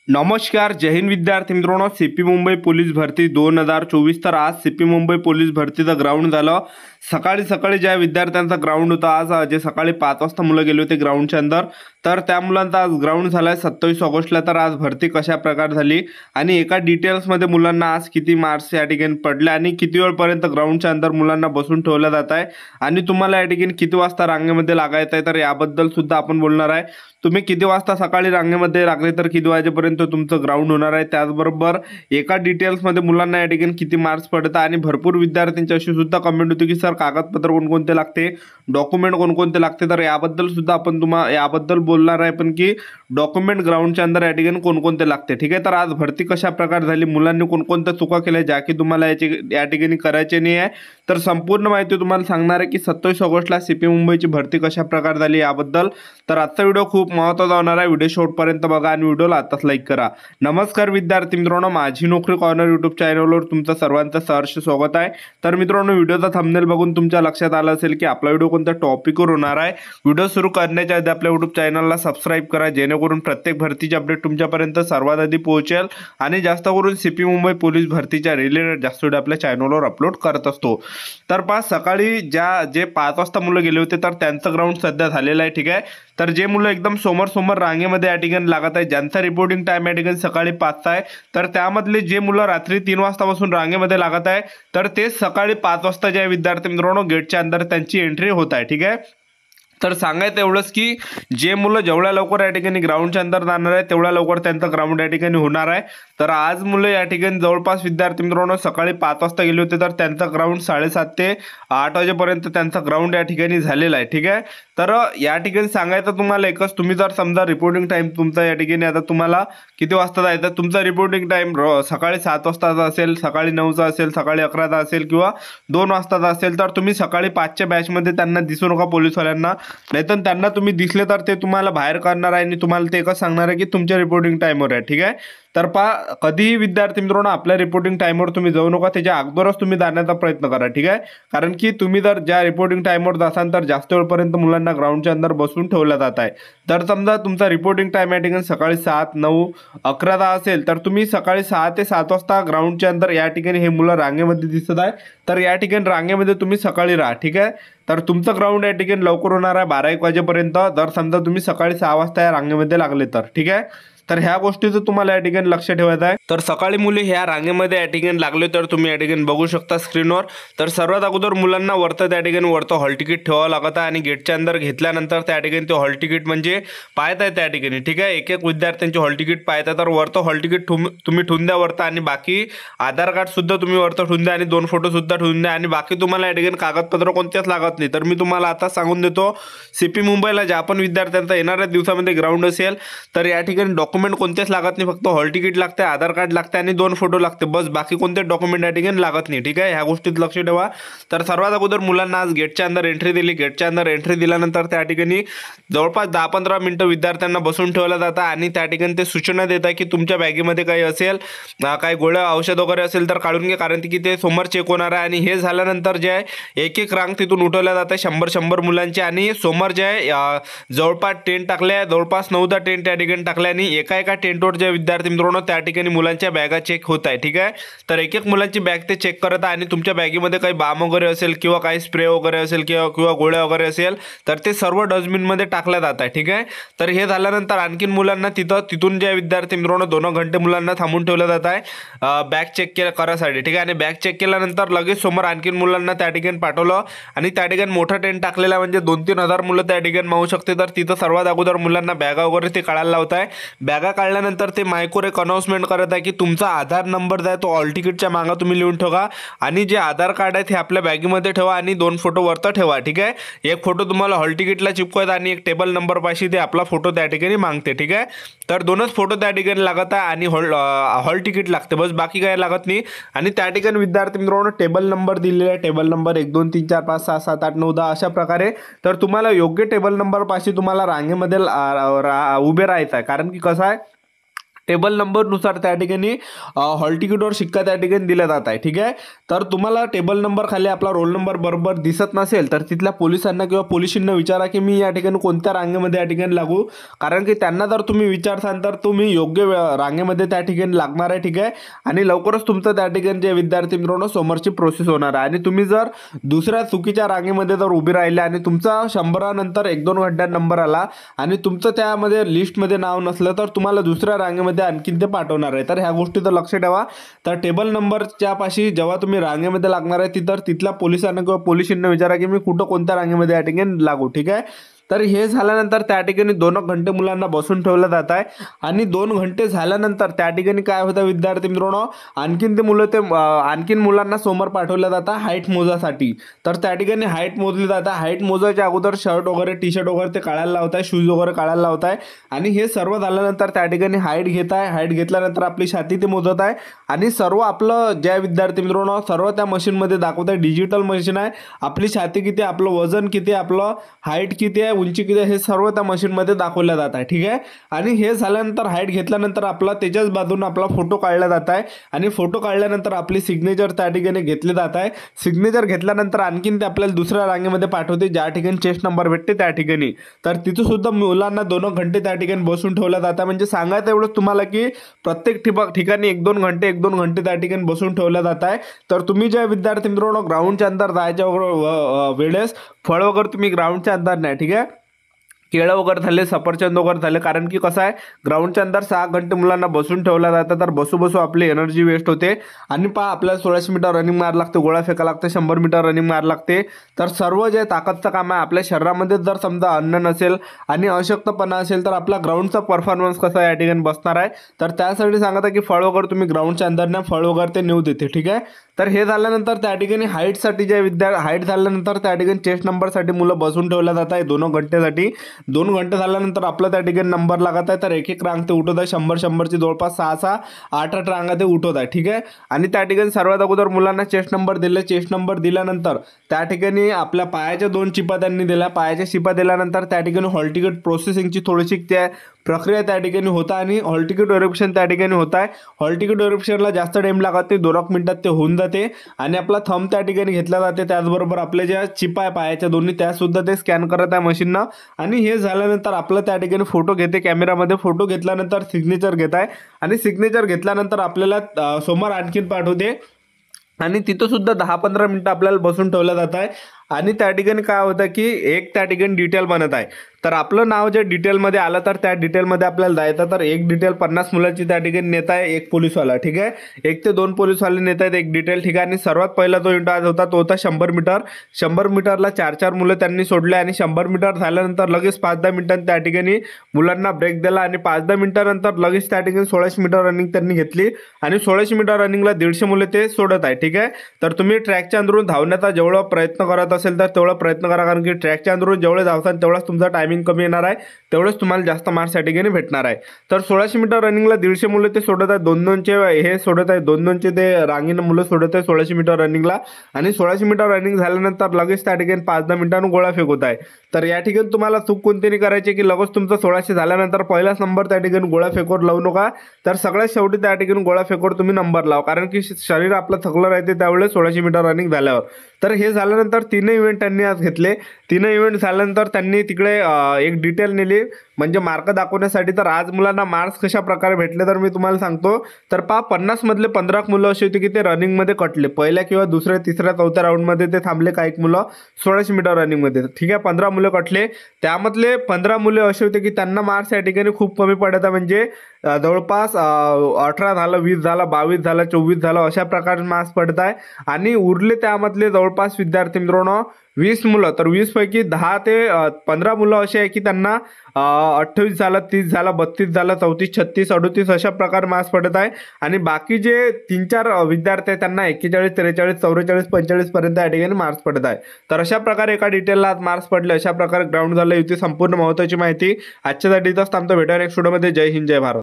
नमस्कार, जय हिंद विद्यार्थी मित्रांनो. सीपी मुंबई पोलीस भरती 2024. तर आज सीपी मुंबई पोलीस भरतीचं ग्राउंड झालं. सकाळी सकाळी ज्या विद्यार्थ्यांचा ग्राउंड होता, आज जे सकाळी 5 वाजता मुलं गेले होते ग्राउंडच्या अंदर, तर त्या मुलांचा आज ग्राउंड झाला आहे 27 ऑगस्टला. तर आज भरती कशा प्रकारे झाली आणि एका डिटेल्समध्ये मुलांना आज किती मार्क्स या ठिकाणी पडले आणि किती वेळपर्यंत ग्राउंडच्या अंदर मुलांना बसून ठेवलं जात आहे आणि तुम्हाला या ठिकाणी किती वाजता रांगेमध्ये लागायचं आहे, तर याबद्दल सुद्धा आपण बोलणार आहे. तुम्ही किती वाजता सकाळी रांगेमध्ये लागले तर किती वाजेपर्यंत तुमचं ग्राउंड होणार आहे, त्याचबरोबर एका डिटेल्समध्ये मुलांना या ठिकाणी किती मार्क्स पडतात. आणि भरपूर विद्यार्थ्यांची अशी सुद्धा कमेंट होती की सर कागदपत्र कोणकोणते लागते, डॉक्युमेंट कोणकोणते लागते, तर याबद्दल सुद्धा आपण याबद्दल बोलणार आहे पण की डॉक्युमेंट ग्राउंडच्या अंदर या ठिकाणी कोणकोणते लागते. ठीक आहे, तर आज भरती कशा प्रकारे झाली, मुलांनी कोणकोणत्या चुका केल्या ज्या की तुम्हाला या ठिकाणी करायचे नाही आहे, तर संपूर्ण माहिती तुम्हाला सांगणार आहे की 27 ऑगस्टला सीपी मुंबईची भरती कशा प्रकारे झाली याबद्दल. तर आजचा व्हिडिओ खूप महत्त्वाचा होणार आहे. व्हिडिओ शेवटपर्यंत बघा आणि व्हिडिओला आताच लाईक करा. नमस्कार विद्यार्थी मित्रांनो, माझी नोकरी कॉर्नर यूट्यूब चॅनलवर तुमचं सर्वांचं सहर्ष स्वागत आहे. तर मित्रांनो, व्हिडिओचा थंबनेल बघून तुमच्या लक्षात आलं असेल की आपला व्हिडिओ कोणत्या टॉपिकवर होणार आहे. व्हिडिओ सुरू करण्याच्या आधी आपल्या यूट्यूब चॅनलला सबस्क्राईब करा, जेणेकरून प्रत्येक भरतीची अपडेट तुमच्यापर्यंत सर्वात आधी पोहोचेल आणि जास्त करून सीपी मुंबई पोलीस भरतीच्या रिलेटेड जास्त व्हिडिओ आपल्या चॅनलवर अपलोड करत असतो. तर सकाळी जे 5 वाजता मुलं गेले होते तर त्यांचं ग्राउंड सध्या झालेलं आहे. ठीक आहे, तर जे मुलं एकदम समोर रांगेमध्ये या ठिकाणी लागत आहे, ज्यांचा रिपोर्टिंग टाइम या ठिकाणी सकाळी 5चा आहे, तर त्यामधले जे मुलं रात्री 3 वाजतापासून रांगेमध्ये लागत आहे, तर ते सकाळी 5 वाजता जे विद्यार्थी मित्रांनो गेटच्या अंदर त्यांची एंट्री होत आहे. ठीक आहे, तर सांगायचं एवढंच की जे मुलं जेवढ्या लवकर या ठिकाणी ग्राउंडच्या अंदर जाणार आहे तेवढ्या लवकर त्यांचं ग्राउंड या ठिकाणी होणार आहे. तर आज मुलं या ठिकाणी जवळपास विद्यार्थी मित्रांनो सकाळी 5 वाजता गेले होते, तर त्यांचं ग्राउंड 7:30 ते 8 वाजेपर्यंत त्यांचं ग्राउंड या ठिकाणी झालेलं आहे. ठीक आहे, तर या ठिकाणी सांगायचं तुम्हाला एकच, तुम्ही जर समजा रिपोर्टिंग टाईम तुमचा या ठिकाणी आता तुम्हाला किती वाजता जायचं, तुमचा रिपोर्टिंग टाईम सकाळी 7 वाजताचा असेल, सकाळी 9चा असेल, सकाळी 11चा असेल किंवा 2 वाजताचा असेल, तर तुम्ही सकाळी 5च्या बॅचमध्ये त्यांना दिसू नका पोलीसवाल्यांना, नाहीतर त्यांना तुम्ही दिसले तर ते तुम्हाला बाहेर काढणार आहे आणि तुम्हाला ते एकच सांगणार आहे की तुमच्या रिपोर्टिंग टाईमवर आहे. ठीक आहे, तर कधीही विद्यार्थी मित्रांनो आपल्या रिपोर्टिंग टाईमवर तुम्ही जाऊ नका, त्याच्या अगोदरच तुम्ही जाण्याचा प्रयत्न करा. ठीक आहे, कारण की तुम्ही जर ज्या रिपोर्टिंग टाईमवर जासाल तर जास्त वेळपर्यंत मुलांना ग्राउंडच्या अंदर बसून ठेवलं जात आहे. तर समजा तुमचा रिपोर्टिंग टाईम या ठिकाणी सकाळी 7, 9, 11 असेल, तर तुम्ही सकाळी 6 ते 7 वाजता ग्राउंडच्या अंदर या ठिकाणी हे मुलं रांगेमध्ये दिसत आहे, तर या ठिकाणी रांगेमध्ये तुम्ही सकाळी राहा. ठीक आहे, तर तुमचं ग्राउंड या ठिकाणी लवकर होणार आहे 12-1 वाजेपर्यंत, जर समजा तुम्ही सकाळी 6 वाजता या रांगेमध्ये लागले तर. ठीक आहे, तर ह्या गोष्टीचं तुम्हाला या ठिकाणी लक्ष ठेवायचं आहे. तर सकाळी मुले ह्या रांगेमध्ये या ठिकाणी लागले तर तुम्ही या ठिकाणी बघू शकता स्क्रीनवर. तर सर्वात अगोदर मुलांना वरतं त्या ठिकाणी हॉल तिकीट ठेवावं लागतं आणि गेटच्या अंदर घेतल्यानंतर त्या ठिकाणी ते हॉल तिकीट म्हणजे पाहत आहे त्या ठिकाणी. ठीक आहे, एक विद्यार्थ्यांचे हॉल तिकीट पाहत आहे, तर वरतं हॉल तिकीट तुम्ही ठेवून द्या वरतं, आणि बाकी आधार कार्ड सुद्धा तुम्ही वरतं ठेवून द्या आणि 2 फोटो सुद्धा ठेवून द्या, आणि बाकी तुम्हाला या ठिकाणी कागदपत्र कोणत्याच लागत नाही. तर मी तुम्हाला आता सांगून देतो, सीपी मुंबईला ज्या पण विद्यार्थ्यांचा येणाऱ्या दिवसामध्ये ग्राउंड असेल तर या ठिकाणी डॉक्युमेंट कोणतेच लागत नाही, फक्त हॉल तिकीट लागते, आधार कार्ड लागते आणि 2 फोटो लागते, बस. बाकी कोणते डॉक्युमेंट या ठिकाणी लागत नाही. ठीक आहे, ह्या गोष्टीत लक्ष ठेवा. तर सर्वात अगोदर मुलांना आज गेटच्या अंदर एंट्री दिली. गेटच्या अंदर एंट्री दिल्यानंतर त्या ठिकाणी जवळपास 10-15 मिनिटं विद्यार्थ्यांना बसून ठेवलं जातं आणि त्या ठिकाणी ते सूचना देतात की तुमच्या बॅगेमध्ये काही असेल, काही गोळ्या औषध वगैरे असेल तर काढून घ्या, कारण की ते समोर चेक होणार आहे. आणि हे झाल्यानंतर जे आहे एक रांग तिथून उठवल्या जातं 100 मुलांची, आणि समोर जे आहे जवळपास टेंट टाकले, जवळपास 9 टेंट त्या ठिकाणी टाकले, आणि एका टेंटवर जे विद्यार्थी मित्रांनो त्या ठिकाणी मुलांच्या बॅगा चेक होत आहे. ठीक आहे, तर एक मुलांची बॅग ते चेक करत आहे आणि तुमच्या बॅगेमध्ये काही बाम वगैरे असेल किंवा काही स्प्रे वगैरे असेल किंवा गोळ्या वगैरे असेल तर ते सर्व डस्टबिनमध्ये टाकलं जात आहे. ठीक आहे, तर हे झाल्यानंतर आणखीन मुलांना तिथून जे विद्यार्थी मित्रांनो 2 घंटे मुलांना थांबून ठेवलं जात आहे बॅग चेक करायसाठी. ठीक आहे, आणि बॅग चेक केल्यानंतर लगेच समोर आणखीन मुलांना त्या ठिकाणी पाठवलं आणि त्या ठिकाणी मोठा टेंट टाकलेला म्हणजे 2-3 हजार मुलं त्या ठिकाणी मावू शकते. तर तिथं सर्वात अगोदर मुलांना बॅगा वगैरे ते काढायला लावत आहे. बॅगा काढल्यानंतर ते मायकोर एक अनाउन्समेंट करत आहे की तुमचा आधार नंबर जो आहे तो हॉल तिकीटच्या मागं तुम्ही लिहून ठेवा आणि जे आधार कार्ड आहे ते आपल्या बॅगेमध्ये ठेवा आणि 2 फोटो वरतं ठेवा. ठीक आहे, एक फोटो तुम्हाला हॉल तिकीटला चिपकवायचा आणि एक टेबल नंबर पाशी ते आपला फोटो त्या ठिकाणी मागते. ठीक आहे, तर 2च फोटो त्या ठिकाणी लागत आहे आणि हॉल तिकीट लागते, बस. बाकी काय लागत नाही. आणि त्या ठिकाणी विद्यार्थी मित्रांनो टेबल नंबर दिलेला आहे, टेबल नंबर 1 2 3 4 5 6 7 8 9 10 अशा प्रकारे. तर तुम्हाला योग्य टेबल नंबर पाशी तुम्हाला रांगेमध्ये उभे राहायचं आहे, कारण की कसं आहे टेबल नंबरनुसार त्या ठिकाणी हॉल तिकीटवर शिक्का त्या ठिकाणी दिला जात आहे. ठीक आहे. तर तुम्हाला टेबल नंबर खाली आपला रोल नंबर बरोबर दिसत नसेल तर तिथल्या पोलिसांना किंवा पोलिसांना विचारा की मी या ठिकाणी कोणत्या रांगेमध्ये या ठिकाणी लागू, कारण की त्यांना जर तुम्ही विचारसाल तर तुम्ही योग्य रांगेमध्ये त्या ठिकाणी लागणार आहे. ठीक आहे. आणि लवकरच तुमचं त्या ठिकाणी जे विद्यार्थी मित्रांनो समोरची प्रोसेस होणार आहे. आणि तुम्ही जर दुसऱ्या चुकीच्या रांगेमध्ये जर उभे राहिले आणि तुमचा 100 नंतर 1-2 घंट्यात नंबर आला आणि तुमचं त्यामध्ये लिस्टमध्ये नाव नसलं तर तुम्हाला दुसऱ्या रांगेमध्ये आणखीन ते पाठवणार आहे. तर ह्या गोष्टी तर लक्ष ठेवा. तर टेबल नंबरच्या पाशी जेव्हा तुम्ही रांगेमध्ये लागणार आहे तिथल्या पोलिसांना किंवा पोलिसांना विचारा की मी कुठं कोणत्या रांगेमध्ये या ठिकाणी लागू. ठीक आहे. तर हे झाल्यानंतर त्या ठिकाणी 2 घंटे मुलांना बसून ठेवलं जात आहे. आणि 2 घंटे झाल्यानंतर त्या ठिकाणी काय होतं विद्यार्थी मित्रांनो, आणखीन मुलांना समोर पाठवलं जातं हाईट मोजासाठी. तर त्या ठिकाणी हाईट मोजली जाते. हाईट मोजायच्या अगोदर शर्ट वगैरे टी शर्ट वगैरे ते काढायला लावत आहे, शूज वगैरे काढायला लावत आहे. आणि हे सर्व झाल्यानंतर त्या ठिकाणी हाईट घेत आहे. हाईट घेतल्यानंतर आपली छाती ते मोजत आहे. आणि सर्व आपलं ज्या विद्यार्थी मित्रांनो सर्व त्या मशीनमध्ये दाखवत आहे. डिजिटल मशीन आहे. आपली छाती किती, आपलं वजन किती, आपलं हाईट किती आहे, उंची किती आहे, हे सर्व त्या मशीनमध्ये दाखवलं जात आहे. ठीक आहे. आणि हे झाल्यानंतर हाईट घेतल्यानंतर आपला त्याच्याच बाजूने आपला फोटो काढला जात आहे. आणि फोटो काढल्यानंतर आपली सिग्नेचर त्या ठिकाणी घेतली जात आहे. सिग्नेचर घेतल्यानंतर आणखीन ते आपल्याला दुसऱ्या रांगेमध्ये पाठवते ज्या ठिकाणी चेस्ट नंबर भेटते त्या ठिकाणी. तर तिथं सुद्धा मुलांना 2 घंटे त्या ठिकाणी बसून ठेवलं जातं. म्हणजे सांगायचं एवढंच तुम्हाला की प्रत्येक ठिकाणी 1-2 घंटे त्या ठिकाणी बसून ठेवलं जात आहे. तर तुम्ही ज्या विद्यार्थी मित्रांनो ग्राउंडच्या अंदर जायच्या वेळेस फळ वगैरे तुम्ही ग्राउंडच्या अंदर नाही. ठीक आहे. केळं वगैरे झाले, सफरचंद वगैरे झाले, कारण की कसं आहे ग्राउंडच्या अंदर 6 घंटे मुलांना बसून ठेवलं जातं. तर बसू आपली एनर्जी वेस्ट होते. आणि पहा आपल्याला 1600 मीटर रनिंग मार लागते, गोळा फेका लागते, 100 मीटर रनिंग मार लागते. तर सर्व जे ताकदचं काम आहे आपल्या शरीरामध्ये जर समजा अन्न नसेल आणि अशक्तपणा असेल तर आपला ग्राउंडचा परफॉर्मन्स कसा या ठिकाणी बसणार आहे. तर त्यासाठी सांगत आहे की फळ वगैरे तुम्ही ग्राउंडच्या अंदर ना फळ वगैरे ते नेऊ देते. ठीक आहे. तर हे झाल्यानंतर त्या ठिकाणी हाईटसाठी हाईट झाल्यानंतर त्या ठिकाणी चेस्ट नंबरसाठी मुलं बसून ठेवलं जात आहे 2 घंटेसाठी. 2 घंटे झाल्यानंतर आपलं त्या ठिकाणी नंबर लागत आहे. तर एक रांग ते उठवत आहे. 100ची जवळपास 6 8 रांगा ते उठवत आहे. ठीक आहे. आणि त्या ठिकाणी सर्वात अगोदर मुलांना चेस्ट नंबर दिले. चेस्ट नंबर दिल्यानंतर त्या ठिकाणी आपल्या पायाच्या 2 चिपा त्यांनी दिल्या. पायाच्या चिपा दिल्यानंतर त्या ठिकाणी हॉल तिकीट प्रोसेसिंगची थोडीशी त्या प्रक्रिया त्या ठिकाणी होत आहे आणि हॉल तिकीट व्हेरिफिकेशन त्या ठिकाणी होत आहे. हॉल तिकीट व्हेरिफिकेशनला जास्त टाइम लागत नाही, 2 मिनिटात ते होऊन जाते. आणि आपला थंब त्या ठिकाणी घेतला जाते. त्याचबरोबर आपल्या ज्या चिपा आहे पायाच्या दोन्ही त्यासुद्धा ते स्कॅन करत आहे मशीननं. आणि हे झाल्यानंतर आपलं त्या ठिकाणी फोटो घेते कॅमेरामध्ये. फोटो घेतल्यानंतर सिग्नेचर घेत आहे. आणि सिग्नेचर घेतल्यानंतर आपल्याला समोर आणखीन पाठवते. आणि तिथं सुद्धा 10-15 मिनिटं आपल्याला बसून ठेवलं जात आहे. आणि त्या ठिकाणी काय होतं की एक त्या ठिकाणी डिटेल बनत आहे. तर आपलं नाव जे डिटेलमध्ये आलं तर त्या डिटेलमध्ये आपल्याला जायचं. तर एक डिटेल 50 मुलांची त्या ठिकाणी नेत आहे एक पोलीसवाला. ठीक आहे. 1 ते 2 पोलीसवाले नेत आहेत एक डिटेल. ठीक आहे. आणि सर्वात पहिला जो इंटरव्ह्यू होता तो होता 100 मीटर. 100 मीटरला 4 मुलं त्यांनी सोडले. आणि 100 मीटर झाल्यानंतर लगेच 5-10 मिनिटांनी त्या ठिकाणी मुलांना ब्रेक दिला. आणि 5-10 मिनिटानंतर लगेच त्या ठिकाणी 1600 मीटर रनिंग त्यांनी घेतली. आणि 1600 मीटर रनिंगला 150 मुले ते सोडत आहे. ठीक आहे. तर तुम्ही ट्रॅकच्या अंदरून धावण्याचा जेवढा प्रयत्न करत असेल तर तेवढा प्रयत्न करा, कारण की ट्रॅकच्या अंदरून जेवढे धावसान तेवढाच तुमचा टायमिंग कमी येणार आहे, तेवढेच तुम्हाला जास्त मार्क्स या ठिकाणी भेटणार आहे. तर 1600 मीटर रनिंगला 150 मुलं ते सोडत आहेत. 2-2चे हे सोडत आहेत. 2-2चे ते रांगीनं मुलं सोडत आहेत 1600 मीटर रनिंगला. आणि 1600 मीटर रनिंग झाल्यानंतर लगेच त्या ठिकाणी 5-10 मिनिटांनी गोळा फेकवत आहे. तर या ठिकाणी तुम्हाला चूक कोणती नाही करायची की लगेच तुमचं 1600 झाल्यानंतर पहिलाच नंबर त्या ठिकाणी गोळा फेकवर लावू नका. तर सगळ्यात शेवटी त्या ठिकाणी गोळा फेकवर तुम्ही नंबर लावा, कारण की शरीर आपलं थकलं राहते त्यावेळेस 1600 मीटर रनिंग झाल्यावर. तर हे झाल्यानंतर 3 इव्हेंट त्यांनी आज घेतले. 3 इव्हेंट झाल्यानंतर त्यांनी तिकडे एक डिटेल नेली म्हणजे मार्क दाखवण्यासाठी. तर आज मुलांना मार्क्स कशा प्रकारे भेटले तर मी तुम्हाला सांगतो. तर 50 मधले 15 मुलं अशी होती की ते रनिंगमध्ये कटले. पहिल्या किंवा दुसऱ्या तिसऱ्या चौथ्या राऊंडमध्ये ते थांबले काही मुलं 1600 मीटर रनिंगमध्ये. ठीक आहे. 15 मुलं कटले. त्यामधले 15 मुले असे होते की त्यांना मार्क्स या ठिकाणी खूप कमी पडत आहे. म्हणजे जवळपास 18 झालं, 20 झालं, 22 झालं, 24 झालं अशा प्रकारे मार्क्स पडत आहे. आणि उरले त्यामधले जवळपास विद्यार्थी मित्रांनो 20 मुलं. तर 20 पैकी 10 ते 15 मुलं असे आहे की त्यांना 28 झालं, 30 झालं, 32 झालं, 34, 36, 38 अशा प्रकारे मार्क्स पडत आहे. आणि बाकी जे 3-4 विद्यार्थी आहेत त्यांना 41, 43, 44, 45 पर्यंत या ठिकाणी मार्क्स पडत आहे. तर अशा प्रकारे एका डिटेलला आज मार्क्स पडले. अशा प्रकारे ग्राउंड झालं. इथे संपूर्ण महत्त्वाची माहिती आजच्यासाठी इथंच थांबतो. भेटूया नेक्स्ट व्हिडिओमध्ये. जय हिंद, जय भारत.